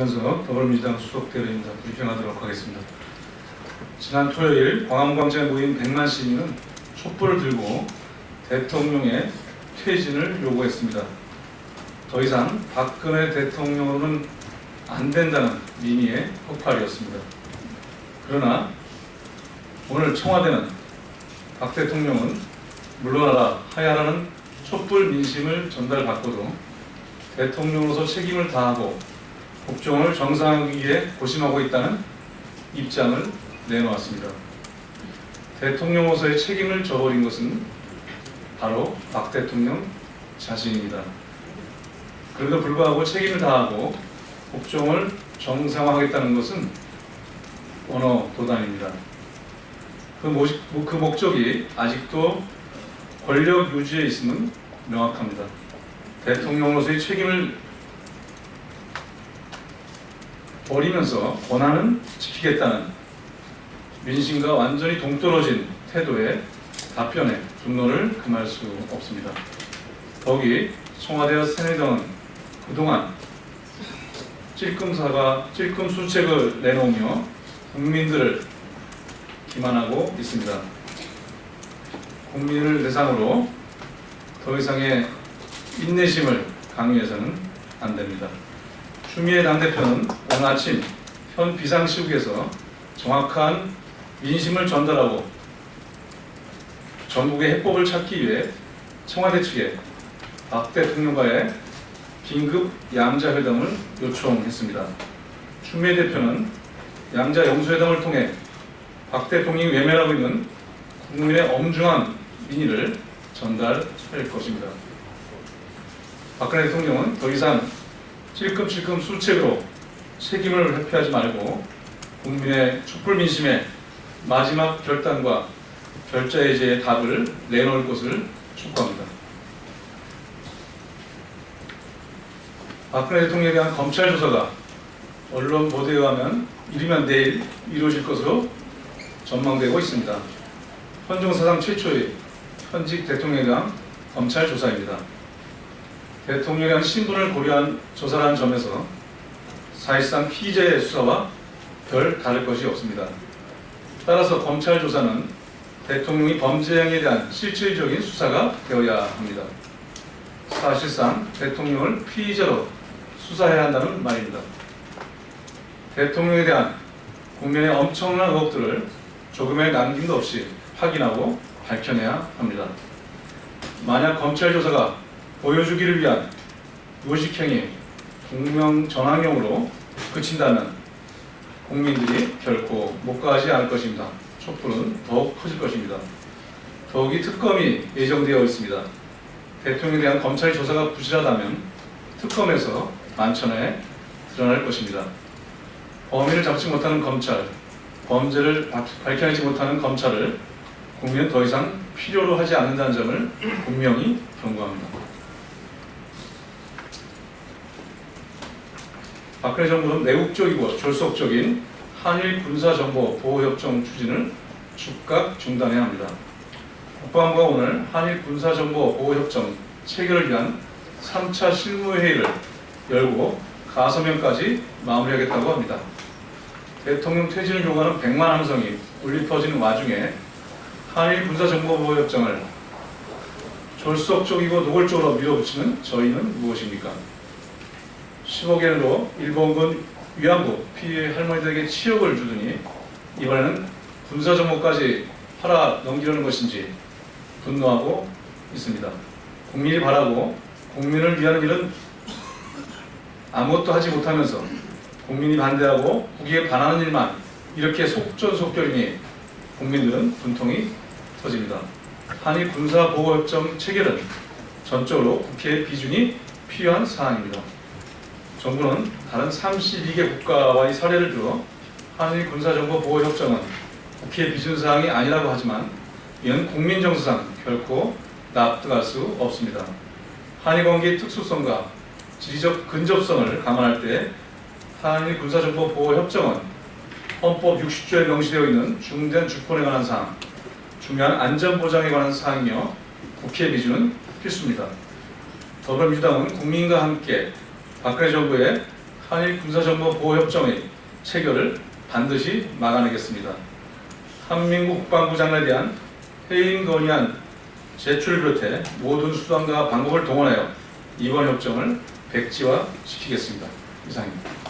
김현석 더불어민주당 수석 대변인입니다. 브리핑하도록 하겠습니다. 지난 토요일 광화문광장에 모인 100만 시민은 촛불을 들고 대통령의 퇴진을 요구했습니다. 더 이상 박근혜 대통령으로는 안 된다는 민의의 폭발이었습니다. 그러나 오늘 청와대는 박 대통령은 물러나라 하야라는 촛불 민심을 전달받고도 대통령으로서 책임을 다하고 국정을 정상화하기 위해 고심하고 있다는 입장을 내놓았습니다. 대통령으로서의 책임을 져버린 것은 바로 박 대통령 자신입니다. 그럼에도 불구하고 책임을 다하고 국정을 정상화하겠다는 것은 언어 도단입니다. 그 목적이 아직도 권력 유지에 있음은 명확합니다. 대통령으로서의 책임을 버리면서 권한은 지키겠다는 민심과 완전히 동떨어진 태도의 답변에 분노를 금할 수 없습니다. 더욱이 청와대와 새누리당은 그동안 찔끔수책을 내놓으며 국민들을 기만하고 있습니다. 국민을 대상으로 더 이상의 인내심을 강요해서는 안 됩니다. 추미애 당대표는 오늘 아침 현 비상시국에서 정확한 민심을 전달하고 전국의 해법을 찾기 위해 청와대 측에 박 대통령과의 긴급 양자회담을 요청했습니다. 추미애 대표는 양자 영수회담을 통해 박 대통령이 외면하고 있는 국민의 엄중한 민의를 전달할 것입니다. 박근혜 대통령은 더 이상 찔끔찔끔 수책으로 책임을 회피하지 말고 국민의 촛불 민심의 마지막 결단과 결자해제의 답을 내놓을 것을 촉구합니다. 박근혜 대통령에 대한 검찰 조사가 언론 보도에 의하면 이르면 내일 이루어질 것으로 전망되고 있습니다. 헌정사상 최초의 현직 대통령에 대한 검찰 조사입니다. 대통령에 대한 신분을 고려한 조사라는 점에서 사실상 피의자의 수사와 별 다를 것이 없습니다. 따라서 검찰 조사는 대통령이 범죄 행위에 대한 실질적인 수사가 되어야 합니다. 사실상 대통령을 피의자로 수사해야 한다는 말입니다. 대통령에 대한 국민의 엄청난 의혹들을 조금의 남김도 없이 확인하고 밝혀내야 합니다. 만약 검찰 조사가 보여주기를 위한 요식행위, 공명전환용으로 그친다면 국민들이 결코 묵과하지 않을 것입니다. 촛불은 더욱 커질 것입니다. 더욱이 특검이 예정되어 있습니다. 대통령에 대한 검찰 조사가 부실하다면 특검에서 만천하에 드러날 것입니다. 범인을 잡지 못하는 검찰, 범죄를 밝혀내지 못하는 검찰을 국민은 더 이상 필요로 하지 않는다는 점을 분명히 경고합니다. 박근혜 정부는 내국적이고 졸속적인 한일 군사정보 보호협정 추진을 즉각 중단해야 합니다. 국방부가 오늘 한일 군사정보 보호협정 체결을 위한 3차 실무회의를 열고 가서명까지 마무리하겠다고 합니다. 대통령 퇴진을 요구하는 100만 함성이 울려 퍼지는 와중에 한일 군사정보보호협정을 졸속적이고 노골적으로 밀어붙이는 저희는 무엇입니까? 10억 엔으로 일본군 위안부 피해 할머니들에게 치욕을 주더니 이번에는 군사정보까지 팔아 넘기려는 것인지 분노하고 있습니다. 국민이 바라고 국민을 위하는 일은 아무것도 하지 못하면서 국민이 반대하고 국익에 반하는 일만 이렇게 속전속결이니 국민들은 분통이 터집니다. 한일 군사보호협정 체결은 전적으로 국회의 비준이 필요한 사안입니다. 정부는 다른 32개 국가와의 사례를 들어 한일 군사정보보호협정은 국회 비준 사항이 아니라고 하지만 이는 국민정서상 결코 납득할 수 없습니다. 한일 관계의 특수성과 지리적 근접성을 감안할 때 한일 군사정보보호협정은 헌법 60조에 명시되어 있는 중대한 주권에 관한 사항, 중요한 안전보장에 관한 사항이며 국회 비준은 필수입니다. 더불어민주당은 국민과 함께 박근혜 정부의 한일 군사정보보호협정의 체결을 반드시 막아내겠습니다. 한민국 국방부 장관에 대한 해임 건의안 제출을 비롯해 모든 수단과 방법을 동원하여 이번 협정을 백지화시키겠습니다. 이상입니다.